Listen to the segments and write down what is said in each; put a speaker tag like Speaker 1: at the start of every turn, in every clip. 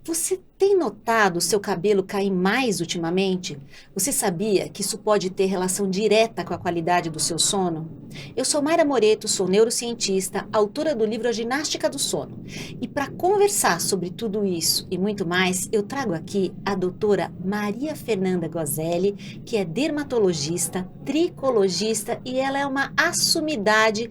Speaker 1: Você tem notado o seu cabelo cair mais ultimamente? Você sabia que isso pode ter relação direta com a qualidade do seu sono? Eu sou Mayra Moreto, sou neurocientista, autora do livro A Ginástica do Sono. E para conversar sobre tudo isso e muito mais, eu trago aqui a doutora Maria Fernanda Gozelli, que é dermatologista, tricologista e ela é uma assumidade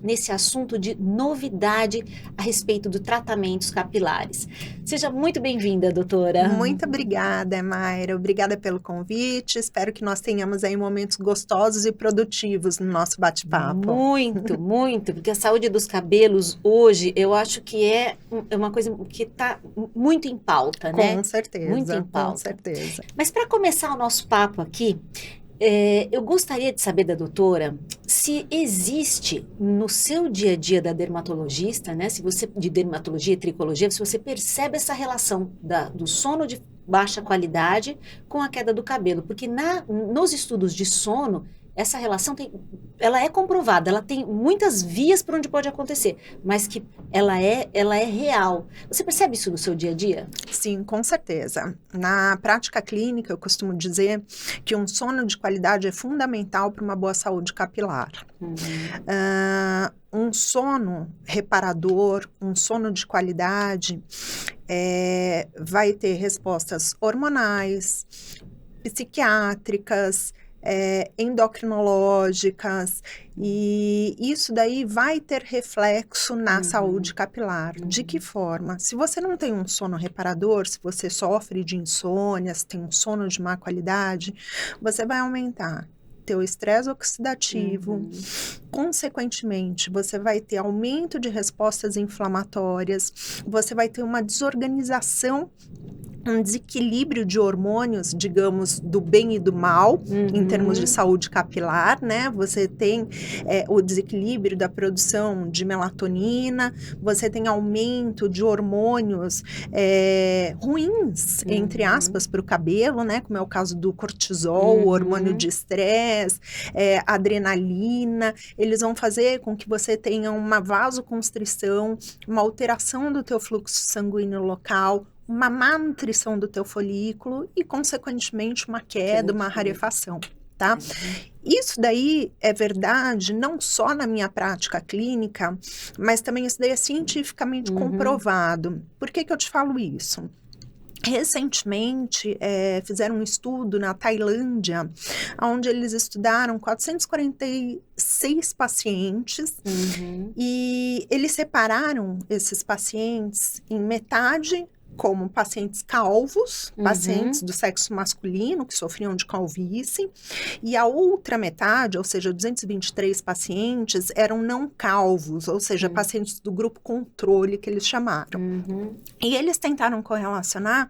Speaker 1: nesse assunto de novidade a respeito de tratamentos capilares. Seja muito bem-vinda, doutora.
Speaker 2: Muito obrigada, Mayra. Obrigada pelo convite. Espero que nós tenhamos aí momentos gostosos e produtivos no nosso bate-papo.
Speaker 1: Muito, muito, porque a saúde dos cabelos hoje, eu acho que é uma coisa que está muito em pauta, né?
Speaker 2: Com certeza,
Speaker 1: muito em pauta.
Speaker 2: Com certeza.
Speaker 1: Mas para começar o nosso papo aqui, eu gostaria de saber da doutora se existe no seu dia a dia da dermatologista, né, se você, de dermatologia e tricologia, se você percebe essa relação do sono de baixa qualidade com a queda do cabelo, porque nos estudos de sono, essa relação ela é comprovada, ela tem muitas vias por onde pode acontecer, mas que ela é real. Você percebe isso no seu dia a dia?
Speaker 2: Sim, com certeza. Na prática clínica, eu costumo dizer que um sono de qualidade é fundamental para uma boa saúde capilar. Um sono reparador, um sono de qualidade, vai ter respostas hormonais, psiquiátricas, endocrinológicas, e isso daí vai ter reflexo na saúde capilar. De que forma? Se você não tem um sono reparador, se você sofre de insônia, se tem um sono de má qualidade, você vai aumentar teu estresse oxidativo, consequentemente, você vai ter aumento de respostas inflamatórias, você vai ter uma desorganização, um desequilíbrio de hormônios, digamos, do bem e do mal, em termos de saúde capilar, né? Você tem o desequilíbrio da produção de melatonina, você tem aumento de hormônios ruins, entre aspas, para o cabelo, né? Como é o caso do cortisol, o hormônio de estresse, adrenalina. Eles vão fazer com que você tenha uma vasoconstrição, uma alteração do teu fluxo sanguíneo local, uma má nutrição do teu folículo e, consequentemente, uma queda, uma rarefação, tá? Isso daí é verdade não só na minha prática clínica, mas também isso daí é cientificamente comprovado. Por que eu te falo isso? Recentemente, fizeram um estudo na Tailândia, onde eles estudaram 446 pacientes e eles separaram esses pacientes em metade como pacientes calvos, pacientes do sexo masculino que sofriam de calvície, e a outra metade, ou seja, 223 pacientes, eram não calvos, ou seja, pacientes do grupo controle que eles chamaram. E eles tentaram correlacionar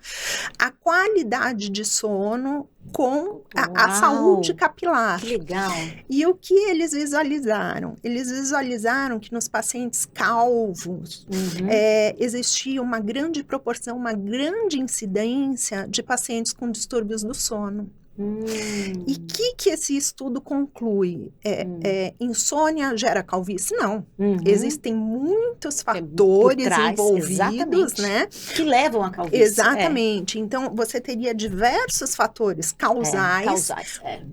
Speaker 2: a qualidade de sono com a saúde capilar.
Speaker 1: Que legal!
Speaker 2: E o que eles visualizaram? Eles visualizaram que nos pacientes calvos existia uma grande proporção, uma grande incidência de pacientes com distúrbios do sono. E o que esse estudo conclui? Insônia gera calvície? Não. Existem muitos fatores envolvidos, né?
Speaker 1: Que levam a calvície.
Speaker 2: Exatamente. Então, você teria diversos fatores causais,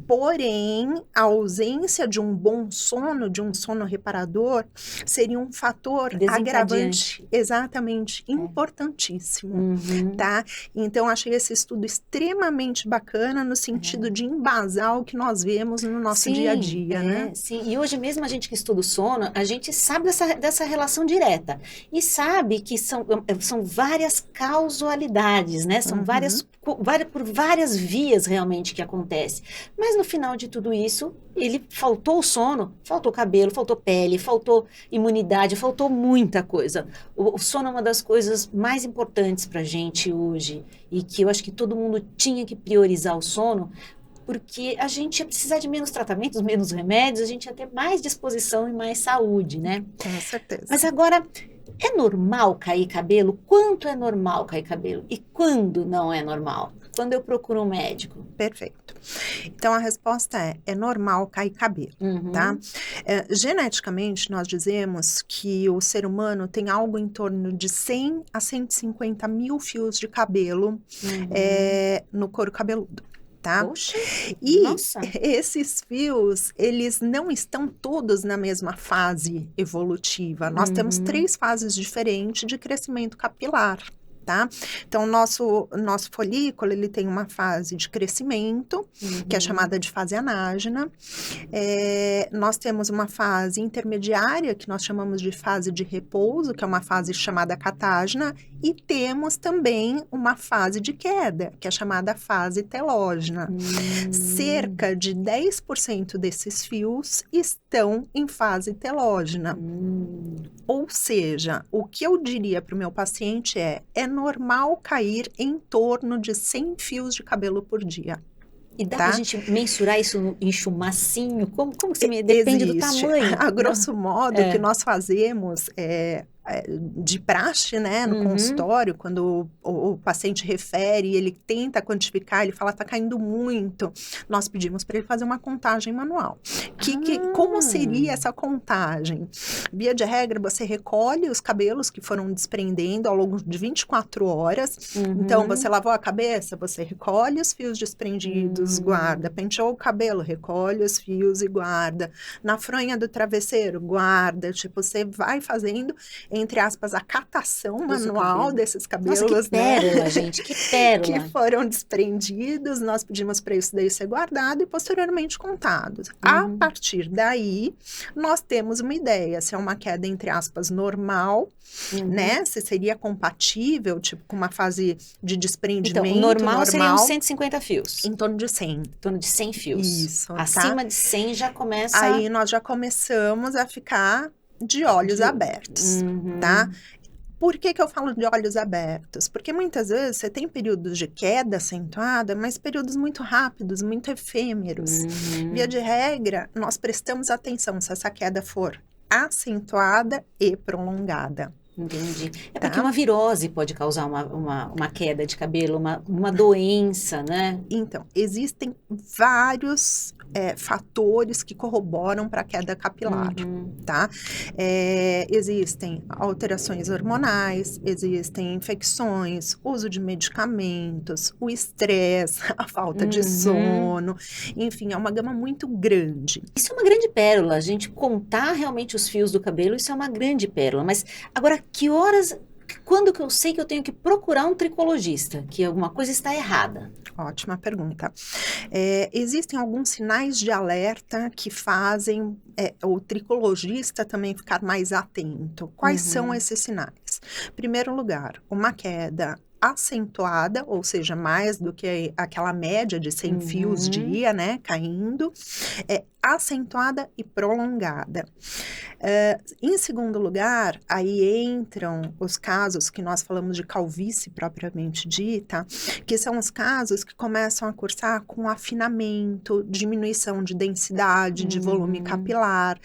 Speaker 2: porém, a ausência de um bom sono, de um sono reparador, seria um fator agravante, exatamente, importantíssimo, tá? Então, achei esse estudo extremamente bacana no sentido de embasar o que nós vemos no nosso dia a dia, né?
Speaker 1: Sim, e hoje mesmo a gente que estuda o sono, a gente sabe dessa relação direta e sabe que são várias causalidades, né? São por várias vias realmente que acontece. Mas no final de tudo isso, faltou o sono, faltou cabelo, faltou pele, faltou imunidade, faltou muita coisa. O sono é uma das coisas mais importantes pra gente hoje e que eu acho que todo mundo tinha que priorizar o sono, porque a gente ia precisar de menos tratamentos, menos remédios, a gente ia ter mais disposição e mais saúde, né?
Speaker 2: Com certeza.
Speaker 1: Mas agora, é normal cair cabelo? Quanto é normal cair cabelo? E quando não é normal? quando eu procuro um médico?
Speaker 2: Perfeito. Então, a resposta é normal cair cabelo, tá? Geneticamente, nós dizemos que o ser humano tem algo em torno de 100 a 150 mil fios de cabelo no couro cabeludo. Tá?
Speaker 1: Poxa,
Speaker 2: e
Speaker 1: nossa.
Speaker 2: esses fios, eles não estão todos na mesma fase evolutiva. Nós temos 3 fases diferentes de crescimento capilar. Tá? Então, o nosso folículo, ele tem uma fase de crescimento, que é chamada de fase anágena. Nós temos uma fase intermediária, que nós chamamos de fase de repouso, que é uma fase chamada catágena, e temos também uma fase de queda, que é chamada fase telógena. Cerca de 10% desses fios estão em fase telógena. Ou seja, o que eu diria para o meu paciente é normal cair em torno de 100 fios de cabelo por dia.
Speaker 1: E dá pra gente mensurar isso em chumacinho? Como que depende do tamanho?
Speaker 2: A grosso modo, o que nós fazemos de praxe, né, no consultório, quando o paciente refere, ele tenta quantificar, ele fala, tá caindo muito, nós pedimos para ele fazer uma contagem manual. Como seria essa contagem? Via de regra, você recolhe os cabelos que foram desprendendo ao longo de 24 horas, então você lavou a cabeça, você recolhe os fios desprendidos, guarda, penteou o cabelo, recolhe os fios e guarda, na fronha do travesseiro, guarda, tipo, você vai fazendo, entre aspas, a catação manual desses cabelos.
Speaker 1: Nossa, que pérola,
Speaker 2: né?
Speaker 1: Gente, que pérola.
Speaker 2: Que foram desprendidos, nós pedimos para isso daí ser guardado e posteriormente contados. A partir daí, nós temos uma ideia, se é uma queda, entre aspas, normal, né? Se seria compatível, tipo, com uma fase de desprendimento
Speaker 1: então, normal seriam 150 fios.
Speaker 2: Em torno de 100.
Speaker 1: Em torno de 100 fios.
Speaker 2: Isso,
Speaker 1: Acima de 100 já começa...
Speaker 2: Aí nós já começamos a ficar de olhos abertos, tá? Por que eu falo de olhos abertos? Porque muitas vezes você tem períodos de queda acentuada, mas períodos muito rápidos, muito efêmeros. Via de regra, nós prestamos atenção se essa queda for acentuada e prolongada.
Speaker 1: Entendi. É porque uma virose pode causar uma queda de cabelo, uma doença, né?
Speaker 2: Então, existem vários fatores que corroboram para a queda capilar, tá? Existem alterações hormonais, existem infecções, uso de medicamentos, o estresse, a falta de sono, enfim, é uma gama muito grande.
Speaker 1: Isso é uma grande pérola, a gente contar realmente os fios do cabelo, isso é uma grande pérola, mas agora, quando que eu sei que eu tenho que procurar um tricologista, que alguma coisa está errada?
Speaker 2: Ótima pergunta. Existem alguns sinais de alerta que fazem o tricologista também ficar mais atento. Quais são esses sinais? Primeiro lugar, uma queda acentuada, ou seja, mais do que aquela média de 100 fios dia, né, caindo, acentuada e prolongada. Em segundo lugar, aí entram os casos que nós falamos de calvície propriamente dita, que são os casos que começam a cursar com afinamento, diminuição de densidade, de volume capilar.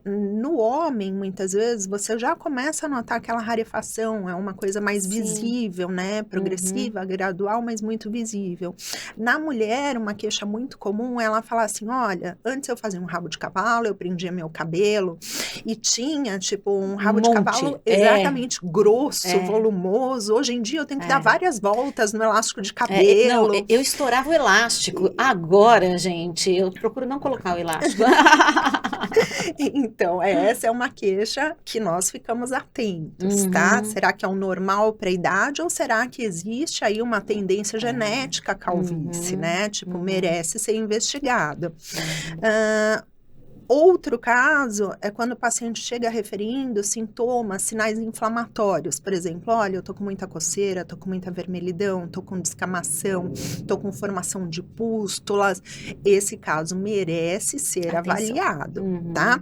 Speaker 2: No homem, muitas vezes, você já começa a notar aquela rarefação, é uma coisa mais visível, né, progressiva, gradual, mas muito visível. Na mulher, uma queixa muito comum é ela falar assim, olha, antes eu fazia um rabo de cavalo, eu prendia meu cabelo e tinha, tipo, um rabo de cavalo exatamente grosso, volumoso. Hoje em dia eu tenho que dar várias voltas no elástico de cabelo.
Speaker 1: Não, eu estourava o elástico. Agora, gente, eu procuro não colocar o elástico.
Speaker 2: Então, essa é uma queixa que nós ficamos atentos, tá? Será que é o normal para a idade ou será que existe aí uma tendência genética à calvície, né? Tipo, merece ser investigado. Outro caso é quando o paciente chega referindo sintomas, sinais inflamatórios. Por exemplo, olha, eu tô com muita coceira, tô com muita vermelhidão, tô com descamação, tô com formação de pústulas. Esse caso merece ser avaliado, tá?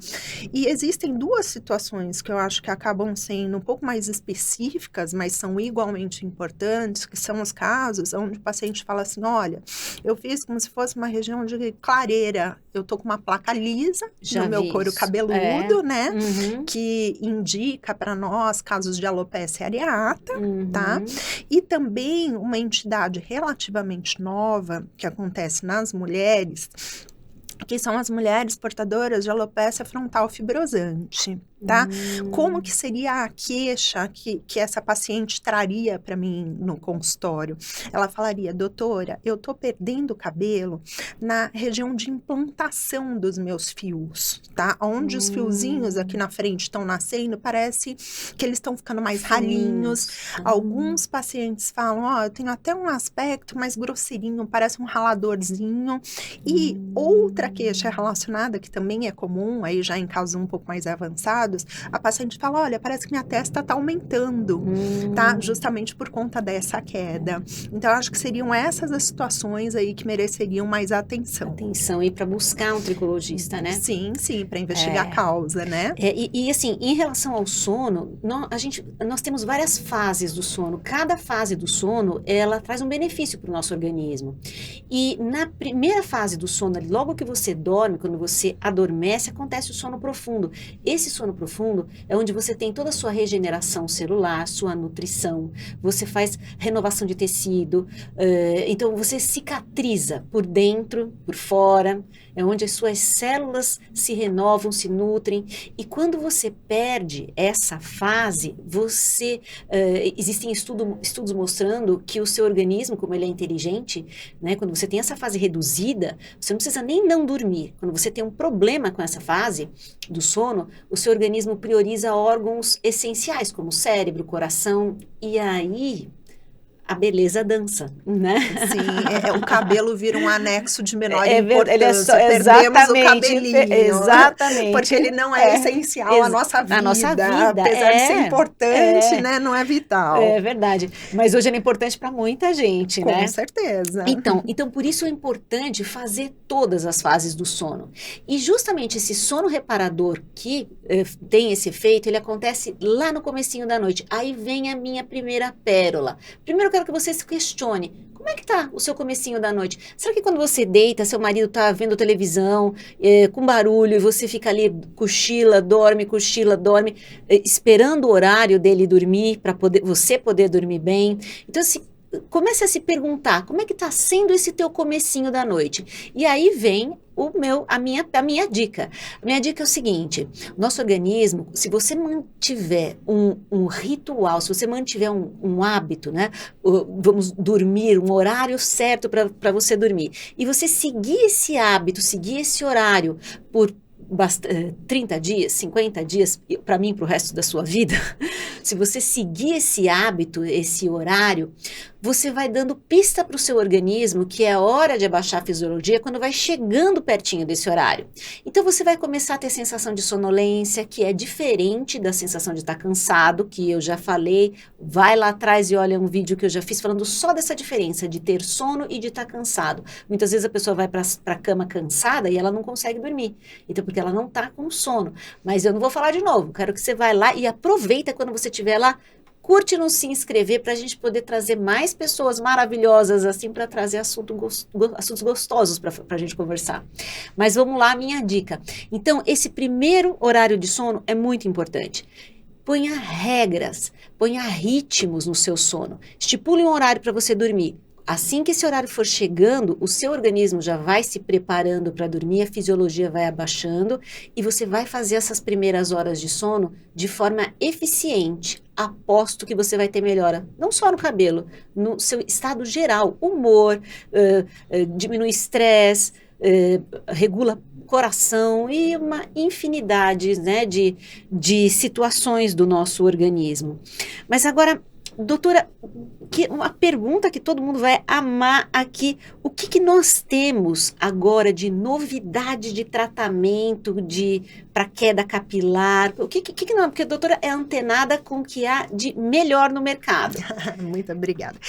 Speaker 2: E existem duas situações que eu acho que acabam sendo um pouco mais específicas, mas são igualmente importantes, que são os casos onde o paciente fala assim, olha, eu fiz como se fosse uma região de clareira eu tô com uma placa lisa
Speaker 1: Já
Speaker 2: no meu
Speaker 1: vi
Speaker 2: couro
Speaker 1: isso.
Speaker 2: cabeludo, né?
Speaker 1: Uhum.
Speaker 2: Que indica para nós casos de alopecia areata, tá?
Speaker 1: Uhum.
Speaker 2: E também uma entidade relativamente nova que acontece nas mulheres, que são as mulheres portadoras de alopecia frontal fibrosante, tá? Como que seria a queixa que essa paciente traria para mim no consultório? Ela falaria, doutora, eu tô perdendo cabelo na região de implantação dos meus fios, tá? Onde os fiozinhos aqui na frente estão nascendo, parece que eles estão ficando mais ralinhos. Alguns pacientes falam, ó, eu tenho até um aspecto mais grosseirinho, parece um raladorzinho. E outra queixa relacionada, que também é comum, aí já em casos um pouco mais avançados, a paciente fala, olha, parece que minha testa tá aumentando, tá? Justamente por conta dessa queda. Então, eu acho que seriam essas as situações aí que mereceriam mais atenção.
Speaker 1: Atenção aí para buscar um tricologista, né?
Speaker 2: Sim, para investigar a causa, né?
Speaker 1: E assim, em relação ao sono, nós temos várias fases do sono. Cada fase do sono, ela traz um benefício para o nosso organismo. E na primeira fase do sono, logo que você dorme, quando você adormece, acontece o sono profundo. Esse sono profundo é onde você tem toda a sua regeneração celular, sua nutrição, você faz renovação de tecido, então você cicatriza por dentro, por fora, é onde as suas células se renovam, se nutrem. E quando você perde essa fase, existem estudos mostrando que o seu organismo, como ele é inteligente, né, quando você tem essa fase reduzida, você não precisa nem não dormir. Quando você tem um problema com essa fase do sono, o seu organismo prioriza órgãos essenciais, como o cérebro, o coração, e aí a beleza dança, né?
Speaker 2: Sim, o cabelo vira um anexo de menor importância.
Speaker 1: Ele é só,
Speaker 2: perdemos o cabelinho.
Speaker 1: Exatamente.
Speaker 2: Porque ele não é essencial à nossa vida. Apesar de ser importante, né? Não é vital.
Speaker 1: É verdade. Mas hoje ele é importante para muita gente, né?
Speaker 2: Com certeza.
Speaker 1: Então, por isso é importante fazer todas as fases do sono. E justamente esse sono reparador que tem esse efeito, ele acontece lá no comecinho da noite. Aí vem a minha primeira pérola. Primeiro eu quero que você se questione. Como é que tá o seu comecinho da noite? Será que quando você deita, seu marido tá vendo televisão, com barulho, e você fica ali, cochila, dorme, esperando o horário dele dormir, para você poder dormir bem? Então, assim, comece a se perguntar, como é que tá sendo esse teu comecinho da noite? E aí vem a minha dica. A minha dica é o seguinte, nosso organismo, se você mantiver um ritual, se você mantiver um hábito, né? Vamos dormir, um horário certo para você dormir, e você seguir esse hábito, seguir esse horário por 30 dias, 50 dias, para mim, para o resto da sua vida, se você seguir esse hábito, esse horário, você vai dando pista para o seu organismo que é hora de abaixar a fisiologia quando vai chegando pertinho desse horário. Então você vai começar a ter sensação de sonolência, que é diferente da sensação de estar cansado, que eu já falei. Vai lá atrás e olha um vídeo que eu já fiz falando só dessa diferença de ter sono e de estar cansado. Muitas vezes a pessoa vai para a cama cansada e ela não consegue dormir. Então, porque ela não está com sono. Mas eu não vou falar de novo. Quero que você vá lá e aproveita quando você estiver lá. Curte no se inscrever para a gente poder trazer mais pessoas maravilhosas assim para trazer assuntos gostosos para a gente conversar. Mas vamos lá, minha dica. Então, esse primeiro horário de sono é muito importante. Ponha regras, ponha ritmos no seu sono. Estipule um horário para você dormir. Assim que esse horário for chegando, o seu organismo já vai se preparando para dormir, a fisiologia vai abaixando e você vai fazer essas primeiras horas de sono de forma eficiente. Aposto que você vai ter melhora, não só no cabelo, no seu estado geral, humor, diminui estresse, regula coração e uma infinidade, né, de situações do nosso organismo. Mas agora, doutora, uma pergunta que todo mundo vai amar aqui, o que nós temos agora de novidade de tratamento para queda capilar? O que não? Porque a doutora é antenada com o que há de melhor no mercado.
Speaker 2: Muito obrigada.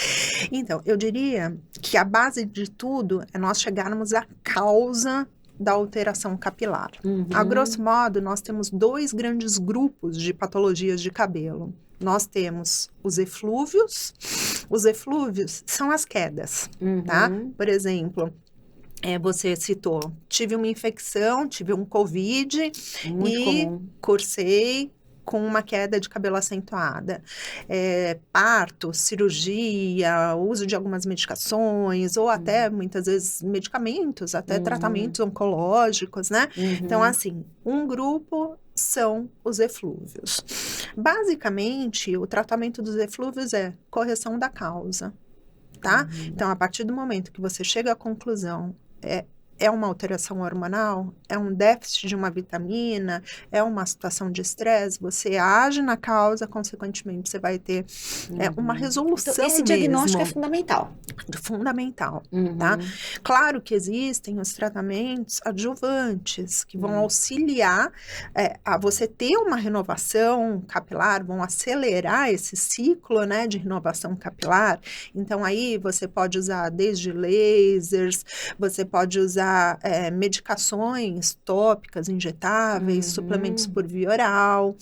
Speaker 2: Então, eu diria que a base de tudo é nós chegarmos à causa da alteração capilar. A grosso modo, nós temos 2 grandes grupos de patologias de cabelo. Nós temos os eflúvios. Os eflúvios são as quedas, tá? Por exemplo, Você citou, tive uma infecção, tive um Covid
Speaker 1: Muito
Speaker 2: e
Speaker 1: comum.
Speaker 2: cursei com uma queda de cabelo acentuada. Parto, cirurgia, uso de algumas medicações, ou até, muitas vezes, medicamentos, até tratamentos oncológicos, né? Então, assim, um grupo são os eflúvios. Basicamente, o tratamento dos eflúvios é correção da causa, tá? Então, a partir do momento que você chega à conclusão, é uma alteração hormonal, é um déficit de uma vitamina, é uma situação de estresse, você age na causa, consequentemente, você vai ter uma resolução
Speaker 1: Então, esse diagnóstico é
Speaker 2: mesmo.
Speaker 1: fundamental.
Speaker 2: Fundamental, tá? Claro que existem os tratamentos adjuvantes que vão auxiliar a você ter uma renovação capilar, vão acelerar esse ciclo, né, de renovação capilar. Então, aí você pode usar desde lasers, você pode usar medicações tópicas, injetáveis, suplementos por via oral.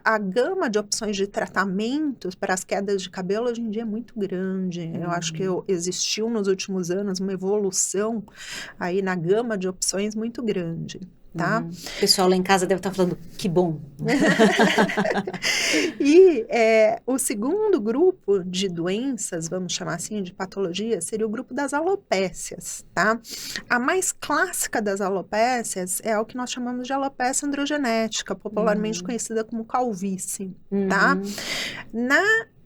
Speaker 2: A gama de opções de tratamentos para as quedas de cabelo hoje em dia é muito grande. Eu acho que existiu nos últimos anos uma evolução aí na gama de opções muito grande. Tá?
Speaker 1: O pessoal lá em casa deve estar falando, que bom.
Speaker 2: E o segundo grupo de doenças, vamos chamar assim, de patologias, seria o grupo das alopécias, tá? A mais clássica das alopécias é o que nós chamamos de alopécia androgenética, popularmente conhecida como calvície, tá? Na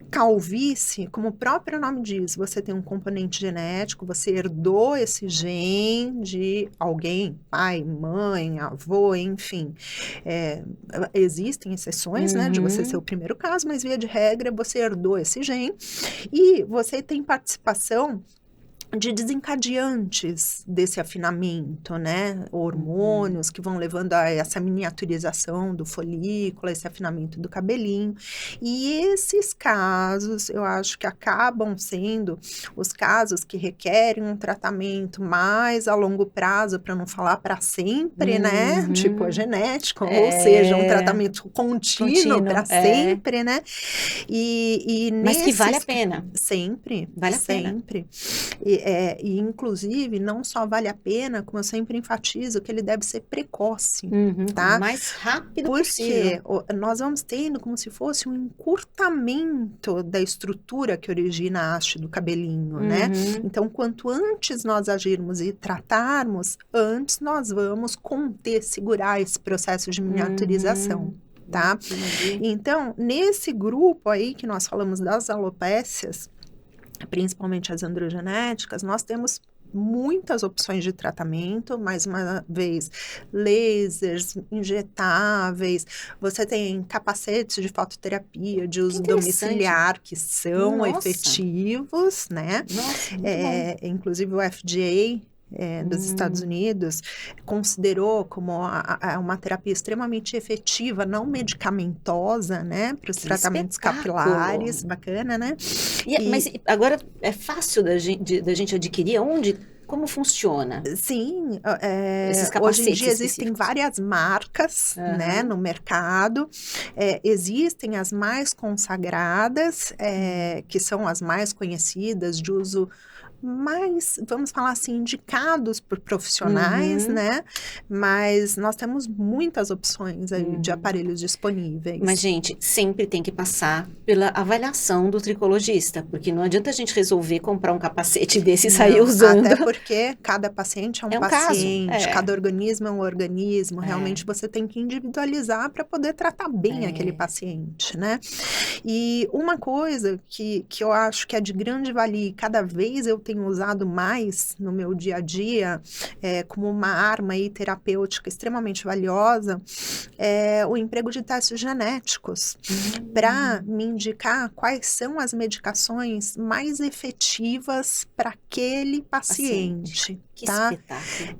Speaker 2: calvície, como o próprio nome diz, você tem um componente genético, você herdou esse gene de alguém, pai, mãe, avô, enfim. Existem exceções, né, de você ser o primeiro caso, mas via de regra você herdou esse gene e você tem participação de desencadeantes desse afinamento, né? Hormônios que vão levando a essa miniaturização do folículo, esse afinamento do cabelinho. E esses casos, eu acho que acabam sendo os casos que requerem um tratamento mais a longo prazo, para não falar para sempre, né? Tipo, a genética, ou seja, um tratamento contínuo para sempre, né?
Speaker 1: Mas que vale a pena.
Speaker 2: Sempre.
Speaker 1: Vale a pena.
Speaker 2: Sempre. E, inclusive, não só vale a pena, como eu sempre enfatizo, que ele deve ser precoce, tá?
Speaker 1: O mais rápido
Speaker 2: possível.
Speaker 1: Porque
Speaker 2: nós vamos tendo como se fosse um encurtamento da estrutura que origina a haste do cabelinho, né? Então, quanto antes nós agirmos e tratarmos, antes nós vamos conter, segurar esse processo de miniaturização. Tá? Então, nesse grupo aí que nós falamos das alopécias, principalmente as androgenéticas, nós temos muitas opções de tratamento, mais uma vez, lasers, injetáveis, você tem capacetes de fototerapia, de uso domiciliar, que são efetivos, né?
Speaker 1: Nossa, muito bom.
Speaker 2: Inclusive o FDA dos Estados Unidos considerou como uma terapia extremamente efetiva, não medicamentosa, né, para os tratamentos capilares, bacana, né?
Speaker 1: Mas agora é fácil da gente adquirir? Como funciona?
Speaker 2: Sim,
Speaker 1: Esses capacetes
Speaker 2: hoje em dia existem várias marcas, né, no mercado. Existem as mais consagradas, que são as mais conhecidas, de uso mais, vamos falar assim, indicados por profissionais, né? Mas nós temos muitas opções aí de aparelhos disponíveis.
Speaker 1: Mas, gente, sempre tem que passar pela avaliação do tricologista, porque não adianta a gente resolver comprar um capacete desse e sair usando.
Speaker 2: Até porque cada paciente é um paciente, cada organismo é um organismo, realmente você tem que individualizar para poder tratar bem aquele paciente, né? E uma coisa que eu acho que é de grande valia, e cada vez eu tenho usado mais no meu dia a dia, como uma arma aí terapêutica extremamente valiosa, é o emprego de testes genéticos, para me indicar quais são as medicações mais efetivas para aquele paciente.
Speaker 1: Que
Speaker 2: tá?
Speaker 1: espetáculo.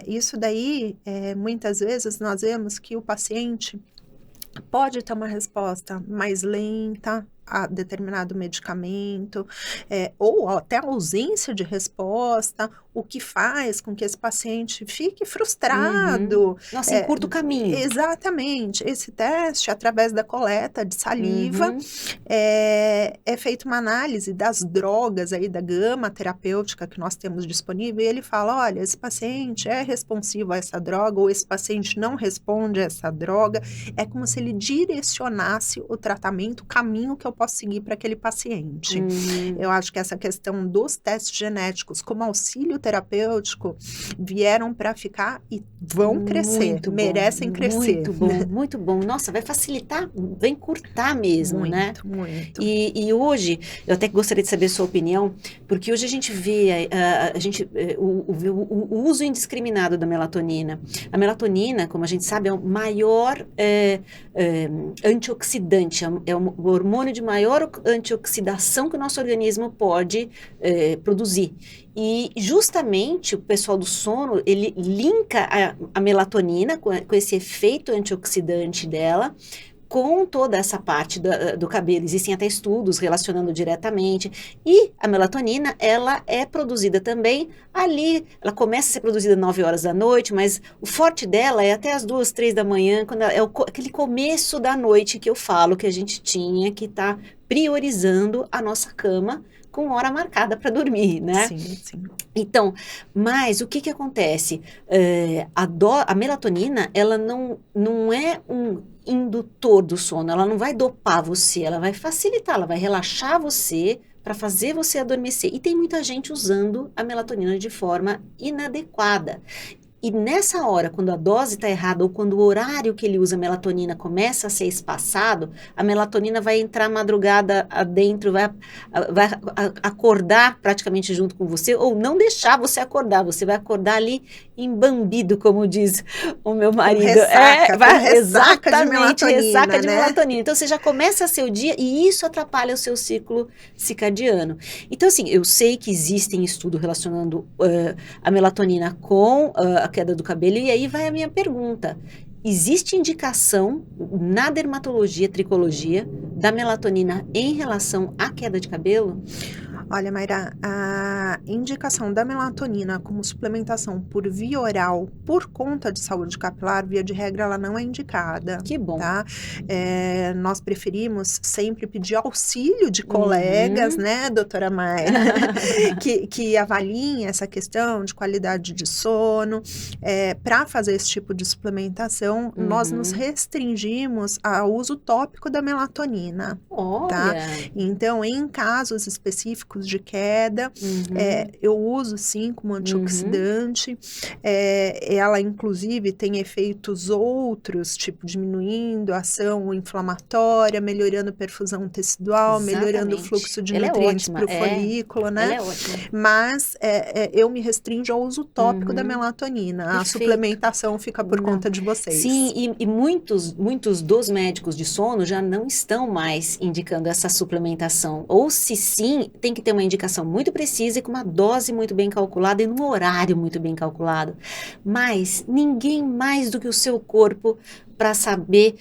Speaker 2: Isso daí, muitas vezes nós vemos que o paciente pode ter uma resposta mais lenta a determinado medicamento, ou até ausência de resposta, o que faz com que esse paciente fique frustrado.
Speaker 1: Nossa, em curto caminho.
Speaker 2: Exatamente. Esse teste, através da coleta de saliva, é feita uma análise das drogas aí, da gama terapêutica que nós temos disponível, e ele fala, olha, esse paciente é responsivo a essa droga, ou esse paciente não responde a essa droga. É como se ele direcionasse o tratamento, o caminho que eu posso seguir para aquele paciente. Eu acho que essa questão dos testes genéticos como auxílio terapêutico vieram para ficar e vão crescer, merecem crescer.
Speaker 1: Muito bom, muito bom. Nossa, vai facilitar, vai encurtar mesmo,
Speaker 2: muito,
Speaker 1: né?
Speaker 2: Muito.
Speaker 1: E hoje, eu até gostaria de saber a sua opinião, porque hoje a gente vê o uso indiscriminado da melatonina. A melatonina, como a gente sabe, é o maior antioxidante, é o hormônio de maior antioxidação que o nosso organismo pode produzir. E justamente o pessoal do sono, ele linka a melatonina com esse efeito antioxidante dela, com toda essa parte do cabelo. Existem até estudos relacionando diretamente. E a melatonina, ela é produzida também ali, ela começa a ser produzida às 9 horas da noite, mas o forte dela é até as 2, 3 da manhã, quando aquele começo da noite que eu falo que a gente tinha que estar priorizando a nossa cama com hora marcada para dormir, né?
Speaker 2: Sim, sim.
Speaker 1: Então, mas o que acontece? A melatonina, ela não é um indutor do sono, ela não vai dopar você, ela vai facilitar, ela vai relaxar você para fazer você adormecer. E tem muita gente usando a melatonina de forma inadequada. E nessa hora, quando a dose está errada ou quando o horário que ele usa a melatonina começa a ser espaçado, a melatonina vai entrar madrugada adentro, vai acordar praticamente junto com você, ou não deixar você acordar, você vai acordar ali embambido, como diz o meu marido.
Speaker 2: Ressaca de melatonina,
Speaker 1: ressaca de melatonina. Então, você já começa seu dia e isso atrapalha o seu ciclo circadiano. Então, assim, eu sei que existem estudos relacionando a melatonina com a queda do cabelo, e aí vai a minha pergunta. Existe indicação na dermatologia, tricologia, da melatonina em relação à queda de cabelo?
Speaker 2: Olha, Mayra, a indicação da melatonina como suplementação por via oral por conta de saúde capilar, via de regra, ela não é indicada.
Speaker 1: Que bom.
Speaker 2: Tá? Nós preferimos sempre pedir auxílio de colegas, né, doutora Mayra, que avaliem essa questão de qualidade de sono. Para fazer esse tipo de suplementação, nós nos restringimos ao uso tópico da melatonina.
Speaker 1: Olha.
Speaker 2: Tá? Então, em casos específicos de queda, eu uso sim como antioxidante. Ela, inclusive, tem efeitos outros, tipo diminuindo a ação inflamatória, melhorando a perfusão tecidual, melhorando o fluxo de nutrientes para o folículo, né?
Speaker 1: Ela é ótima.
Speaker 2: Mas eu me restringo ao uso tópico da melatonina. Perfeito. A suplementação fica por conta de vocês.
Speaker 1: Sim, e muitos dos médicos de sono já não estão mais indicando essa suplementação. Ou se sim, tem que ter uma indicação muito precisa e com uma dose muito bem calculada e num horário muito bem calculado. Mas ninguém mais do que o seu corpo para saber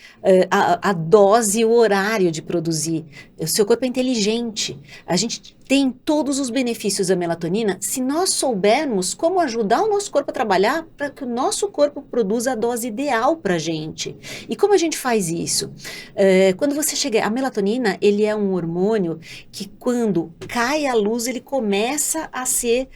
Speaker 1: a dose e o horário de produzir. O seu corpo é inteligente. A gente tem todos os benefícios da melatonina se nós soubermos como ajudar o nosso corpo a trabalhar para que o nosso corpo produza a dose ideal para a gente. E como a gente faz isso? Quando você chega... A melatonina, ele é um hormônio que quando cai a luz, ele começa a ser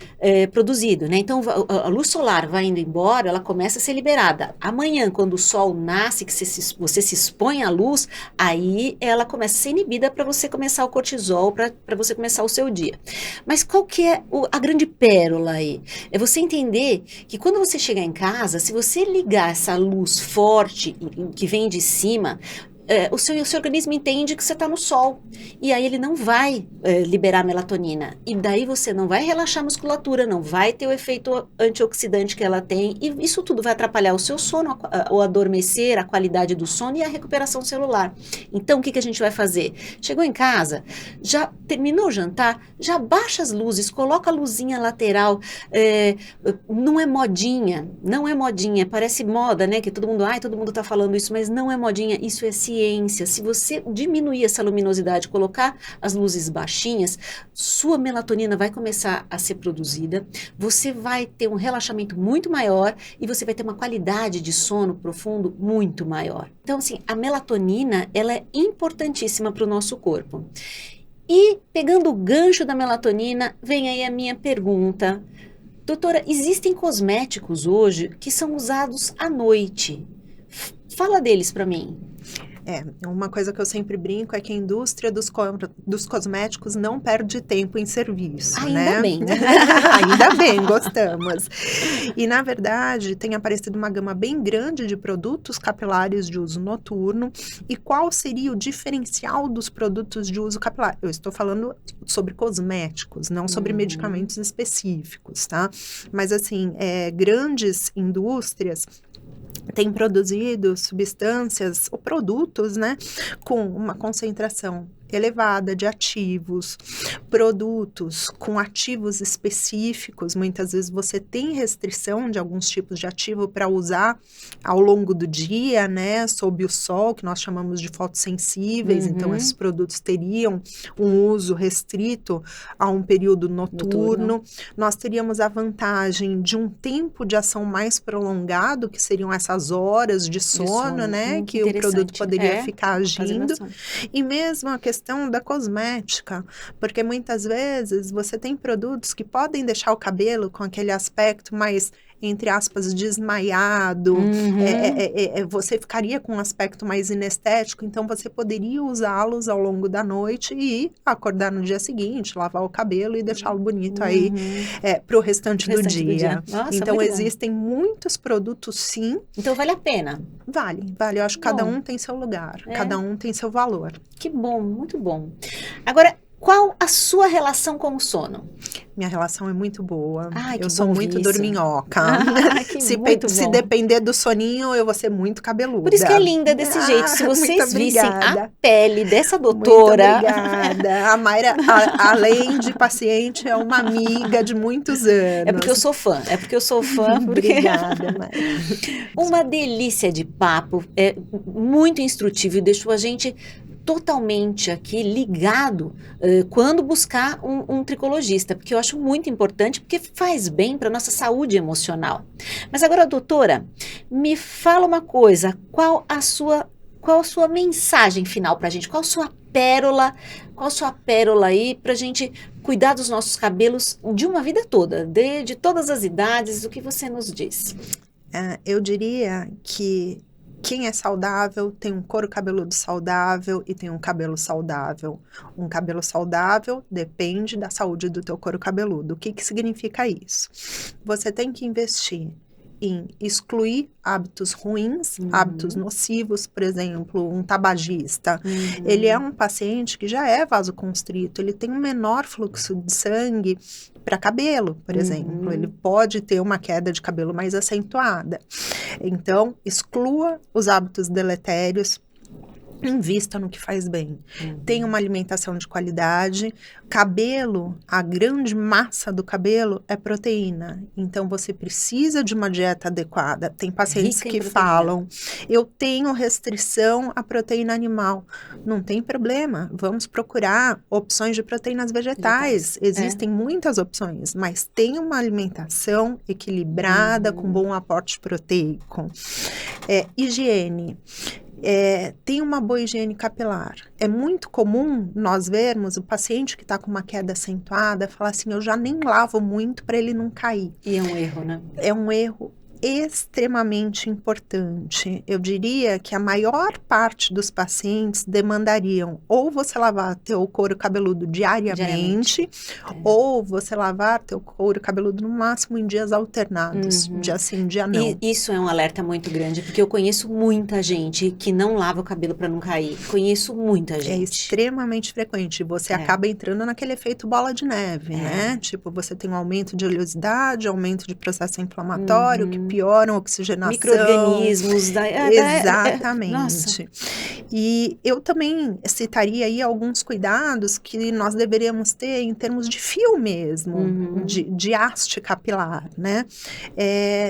Speaker 1: produzido, né? Então, a luz solar vai indo embora, ela começa a ser liberada. Amanhã, quando o sol nasce, que você se expõe à luz, aí ela começa a ser inibida para você começar o cortisol, para você começar o seu dia. Mas qual que é a grande pérola aí? É você entender que quando você chegar em casa, se você ligar essa luz forte que vem de cima, o seu organismo entende que você está no sol. E aí ele não vai liberar melatonina. E daí você não vai relaxar a musculatura, não vai ter o efeito antioxidante que ela tem. E isso tudo vai atrapalhar o seu sono, o adormecer, a qualidade do sono e a recuperação celular. Então, o que a gente vai fazer? Chegou em casa, já terminou o jantar, já baixa as luzes, coloca a luzinha lateral. Não é modinha, parece moda, né? Que todo mundo está falando isso, mas não é modinha, isso é ciência. consciência, se você diminuir essa luminosidade, colocar as luzes baixinhas, sua melatonina vai começar a ser produzida, você vai ter um relaxamento muito maior e você vai ter uma qualidade de sono profundo muito maior. Então, assim, a melatonina, ela é importantíssima para o nosso corpo. E, pegando o gancho da melatonina, vem aí a minha pergunta. Doutora, existem cosméticos hoje que são usados à noite. Fala deles para mim.
Speaker 2: Uma coisa que eu sempre brinco é que a indústria dos cosméticos não perde tempo em serviço, né?
Speaker 1: Ainda bem.
Speaker 2: Ainda bem, gostamos. E, na verdade, tem aparecido uma gama bem grande de produtos capilares de uso noturno. E qual seria o diferencial dos produtos de uso capilar? Eu estou falando sobre cosméticos, não sobre medicamentos específicos, tá? Mas, assim, grandes indústrias têm produzido substâncias ou produtos, né, com uma concentração elevada de ativos, produtos com ativos específicos. Muitas vezes você tem restrição de alguns tipos de ativo para usar ao longo do dia, né, sob o sol, que nós chamamos de fotossensíveis. Então, esses produtos teriam um uso restrito a um período noturno. Nós teríamos a vantagem de um tempo de ação mais prolongado, que seriam essas horas de sono, né, que o produto poderia ficar agindo. E mesmo a questão da cosmética, porque muitas vezes você tem produtos que podem deixar o cabelo com aquele aspecto mais, entre aspas, desmaiado, você ficaria com um aspecto mais inestético, então você poderia usá-los ao longo da noite e acordar no dia seguinte, lavar o cabelo e deixá-lo bonito aí para o restante do dia.
Speaker 1: Nossa,
Speaker 2: então existem muitos produtos, sim.
Speaker 1: Então vale a pena?
Speaker 2: Vale. Eu acho que cada um tem seu lugar, cada um tem seu valor.
Speaker 1: Que bom, muito bom. Agora, qual a sua relação com o sono?
Speaker 2: Minha relação é muito boa.
Speaker 1: Ai,
Speaker 2: eu sou muito dorminhoca. Se depender do soninho, eu vou ser muito cabeluda.
Speaker 1: Por isso que é linda desse jeito. Se vocês vissem a pele dessa doutora...
Speaker 2: Muito obrigada. A Mayra, além de paciente, é uma amiga de muitos anos.
Speaker 1: É porque eu sou fã.
Speaker 2: Obrigada, Mayra.
Speaker 1: Uma delícia de papo. É muito instrutivo e deixou a gente totalmente aqui ligado quando buscar um tricologista, porque eu acho muito importante, porque faz bem para a nossa saúde emocional. Mas agora, doutora, me fala uma coisa, qual a sua mensagem final para a gente? Qual a sua pérola aí para a gente cuidar dos nossos cabelos de uma vida toda, de todas as idades, o que você nos diz?
Speaker 2: Eu diria que quem é saudável tem um couro cabeludo saudável e tem um cabelo saudável. Um cabelo saudável depende da saúde do teu couro cabeludo. O que significa isso? Você tem que investir em excluir hábitos ruins, hábitos nocivos, por exemplo, um tabagista. Ele é um paciente que já é vasoconstrito, ele tem um menor fluxo de sangue para cabelo, por exemplo. Ele pode ter uma queda de cabelo mais acentuada. Então, exclua os hábitos deletérios, invista no que faz bem. Tenha uma alimentação de qualidade. Cabelo, a grande massa do cabelo é proteína. Então, você precisa de uma dieta adequada. Tem pacientes que falam, eu tenho restrição à proteína animal. Não tem problema. Vamos procurar opções de proteínas vegetais. Existem muitas opções, mas tenha uma alimentação equilibrada, com bom aporte proteico. Higiene. Tem uma boa higiene capilar. É muito comum nós vermos o paciente que está com uma queda acentuada falar assim, eu já nem lavo muito para ele não cair.
Speaker 1: E é um erro, né?
Speaker 2: É um erro extremamente importante. Eu diria que a maior parte dos pacientes demandariam ou você lavar teu couro cabeludo diariamente. Ou você lavar teu couro cabeludo no máximo em dias alternados, dia sim, dia não.
Speaker 1: E isso é um alerta muito grande, porque eu conheço muita gente que não lava o cabelo para não cair. Conheço muita gente.
Speaker 2: É extremamente frequente. Você acaba entrando naquele efeito bola de neve, né? Tipo, você tem um aumento de oleosidade, aumento de processo inflamatório, que pioram a oxigenação.
Speaker 1: Micro-organismos.
Speaker 2: Exatamente.
Speaker 1: Nossa.
Speaker 2: E eu também citaria aí alguns cuidados que nós deveríamos ter em termos de fio mesmo, de haste capilar, né?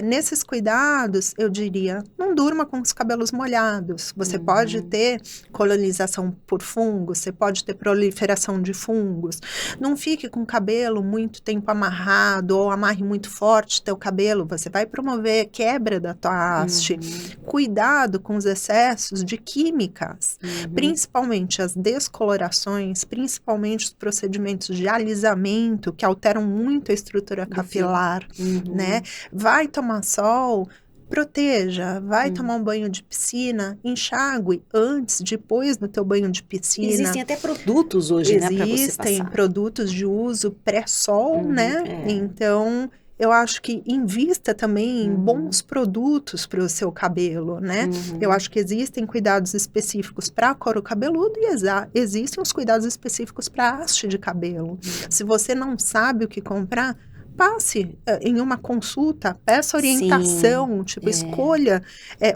Speaker 2: Nesses cuidados, eu diria, não durma com os cabelos molhados. Você pode ter colonização por fungos, você pode ter proliferação de fungos. Não fique com o cabelo muito tempo amarrado ou amarre muito forte teu cabelo. Você vai promover quebra da tua haste. Cuidado com os excessos de químicas, principalmente as descolorações, principalmente os procedimentos de alisamento que alteram muito a estrutura capilar, né? Vai tomar sol, proteja, vai tomar um banho de piscina, enxague antes, depois do teu banho de piscina.
Speaker 1: Existem até produtos hoje, né, para você passar.
Speaker 2: Existem produtos de uso pré-sol, né? Então, eu acho que invista também em bons produtos para o seu cabelo, né? Eu acho que existem cuidados específicos para couro cabeludo e existem os cuidados específicos para haste de cabelo. Se você não sabe o que comprar, passe em uma consulta, peça orientação, escolha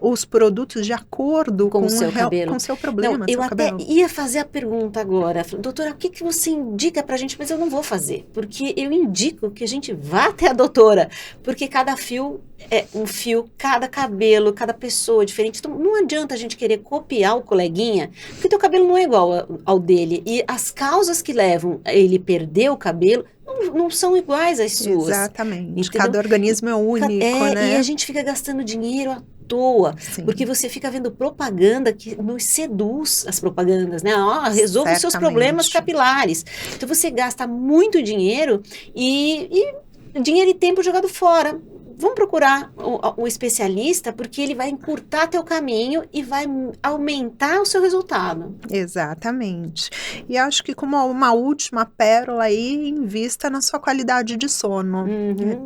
Speaker 2: os produtos de acordo com o seu cabelo. Com o seu problema.
Speaker 1: Não, eu até ia fazer a pergunta agora, doutora, o que você indica pra gente? Mas eu não vou fazer, porque eu indico que a gente vá até a doutora, porque cada fio é um fio, cada cabelo, cada pessoa é diferente. Então, não adianta a gente querer copiar o coleguinha, porque teu cabelo não é igual ao dele. E as causas que levam a ele perder o cabelo não são iguais às suas.
Speaker 2: Exatamente.
Speaker 1: Entendeu?
Speaker 2: Cada organismo é único, né?
Speaker 1: E a gente fica gastando dinheiro à toa, porque você fica vendo propaganda que nos seduz, as propagandas, né? Resolva os seus problemas capilares. Então, você gasta muito dinheiro e dinheiro e tempo jogado fora. Vamos procurar o especialista, porque ele vai encurtar teu caminho e vai aumentar o seu resultado.
Speaker 2: Exatamente. E acho que como uma última pérola aí, invista na sua qualidade de sono.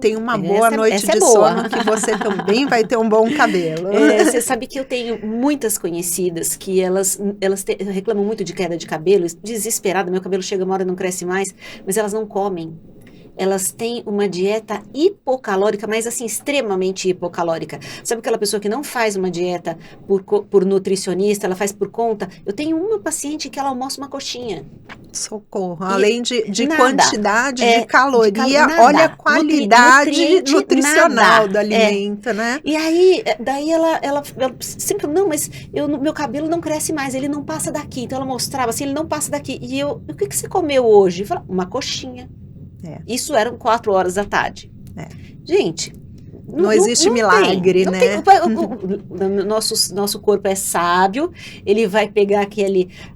Speaker 2: Tenha uma boa noite de sono, que você também vai ter um bom cabelo.
Speaker 1: Você sabe que eu tenho muitas conhecidas que elas reclamam muito de queda de cabelo, desesperada, meu cabelo chega uma hora e não cresce mais, mas elas não comem. Elas têm uma dieta hipocalórica, mas assim, extremamente hipocalórica. Sabe aquela pessoa que não faz uma dieta por nutricionista, ela faz por conta? Eu tenho uma paciente que ela almoça uma coxinha.
Speaker 2: Socorro. Além de quantidade de caloria,
Speaker 1: nada.
Speaker 2: Olha a qualidade nutricional do alimento, né?
Speaker 1: E aí, daí ela sempre, não, mas meu cabelo não cresce mais, ele não passa daqui. Então ela mostrava assim, ele não passa daqui. E eu, o que você comeu hoje? Eu falava, uma coxinha. Isso eram 4 horas da tarde. Gente,
Speaker 2: não existe milagre, né?
Speaker 1: Nosso corpo é sábio, ele vai pegar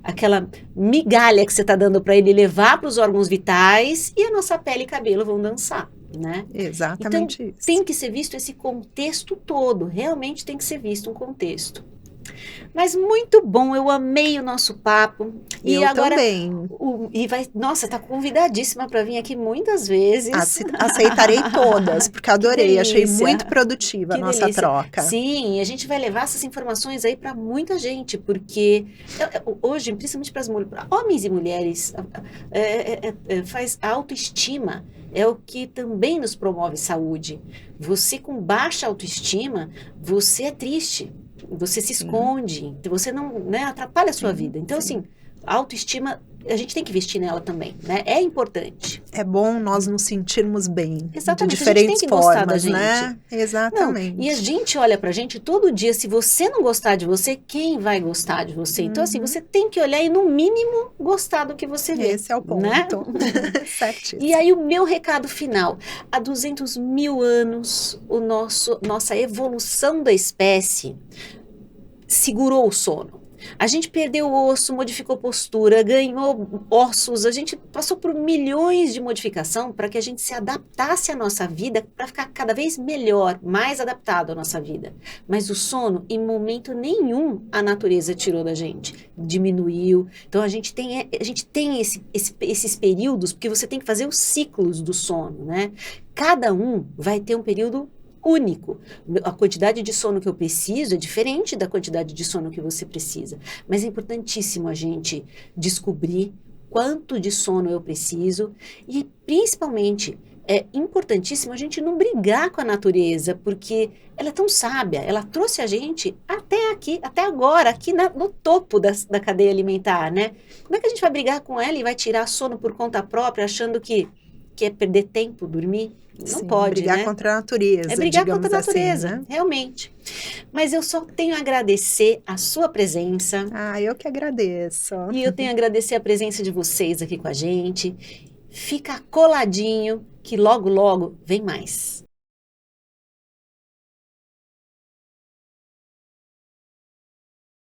Speaker 1: aquela migalha que você está dando para ele, levar para os órgãos vitais, e a nossa pele e cabelo vão dançar, né?
Speaker 2: Exatamente
Speaker 1: então,
Speaker 2: isso.
Speaker 1: Tem que ser visto esse contexto todo, realmente tem que ser visto um contexto. Mas muito bom, eu amei o nosso papo. E
Speaker 2: eu
Speaker 1: agora,
Speaker 2: também.
Speaker 1: Nossa, tá convidadíssima para vir aqui muitas vezes.
Speaker 2: Aceitarei todas, porque adorei, achei muito produtiva a nossa troca.
Speaker 1: Sim, a gente vai levar essas informações aí para muita gente, porque hoje, principalmente para homens e mulheres, faz a autoestima. É o que também nos promove saúde. Você com baixa autoestima, você é triste. Você se esconde, você não, né, atrapalha a sua vida. Então, assim, a autoestima, a gente tem que investir nela também, né? É importante.
Speaker 2: É bom nós nos sentirmos bem.
Speaker 1: Exatamente,
Speaker 2: de diferentes
Speaker 1: a gente tem que
Speaker 2: formas,
Speaker 1: gostar da gente.
Speaker 2: Né? Exatamente.
Speaker 1: Não, e a gente olha pra gente todo dia, se você não gostar de você, quem vai gostar de você? Então, assim, você tem que olhar e, no mínimo, gostar do que você vê.
Speaker 2: Esse é o ponto.
Speaker 1: Né?
Speaker 2: Certíssimo.
Speaker 1: E aí, o meu recado final. Há 200 mil anos, nossa evolução da espécie segurou o sono. A gente perdeu o osso, modificou postura, ganhou ossos, a gente passou por milhões de modificação para que a gente se adaptasse à nossa vida, para ficar cada vez melhor, mais adaptado à nossa vida. Mas o sono, em momento nenhum, a natureza tirou da gente, diminuiu. Então a gente tem esses períodos, porque você tem que fazer os ciclos do sono, né? Cada um vai ter um período único. A quantidade de sono que eu preciso é diferente da quantidade de sono que você precisa. Mas é importantíssimo a gente descobrir quanto de sono eu preciso e, principalmente, é importantíssimo a gente não brigar com a natureza, porque ela é tão sábia, ela trouxe a gente até aqui, até agora, aqui no topo da cadeia alimentar, né? Como é que a gente vai brigar com ela e vai tirar sono por conta própria, achando que é perder tempo, dormir? Não
Speaker 2: Sim,
Speaker 1: pode,
Speaker 2: brigar
Speaker 1: né?
Speaker 2: contra a natureza,
Speaker 1: É brigar
Speaker 2: digamos
Speaker 1: contra a
Speaker 2: assim,
Speaker 1: natureza,
Speaker 2: né?
Speaker 1: realmente. Mas eu só tenho a agradecer a sua presença
Speaker 2: Ah, eu que agradeço.
Speaker 1: e eu tenho a agradecer a presença de vocês aqui com a gente. Fica coladinho que logo, logo vem mais.